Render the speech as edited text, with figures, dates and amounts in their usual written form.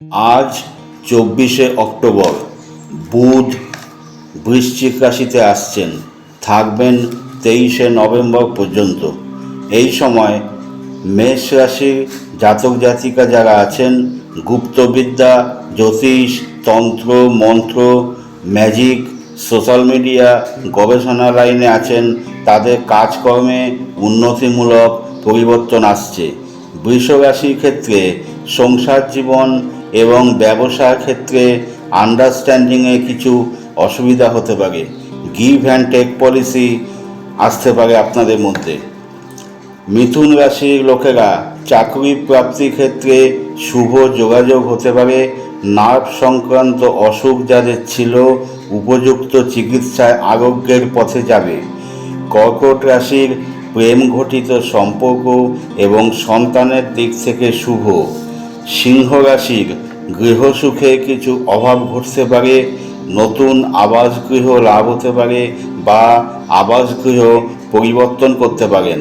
আজ 24শে অক্টোবর, বুধ বৃশ্চিক রাশিতে আসছেন, থাকবেন 23শে নভেম্বর পর্যন্ত। এই সময় মেষ রাশির জাতক জাতিকা যারা আছেন, গুপ্তবিদ্যা, জ্যোতিষ, তন্ত্র, মন্ত্র, ম্যাজিক, সোশ্যাল মিডিয়া, গবেষণা লাইনে আছেন, তাদের কাজকর্মে উন্নতিমূলক পরিবর্তন আসছে। বৃষ রাশির ক্ষেত্রে সংসার জীবন এবং ব্যবসার ক্ষেত্রে আন্ডারস্ট্যান্ডিংয়ে কিছু অসুবিধা হতে পারে। গিভ অ্যান্ড টেক পলিসি আসতে পারে আপনাদের মধ্যে। মিথুন রাশির লোকেরা চাকরি প্রাপ্তির ক্ষেত্রে শুভ যোগাযোগ হতে পারে। নার্ভ সংক্রান্ত অসুখ যাদের ছিল, উপযুক্ত চিকিৎসায় আরোগ্যের পথে যাবে। কর্কট রাশির প্রেম ঘটিত সম্পর্ক এবং সন্তানের দিক থেকে শুভ। সিংহ রাশির গৃহসুখে কিছু অভাব ঘটতে পারে। নতুন আবাসগৃহ লাভ হতে পারে বা আবাসগৃহ পরিবর্তন করতে পারেন।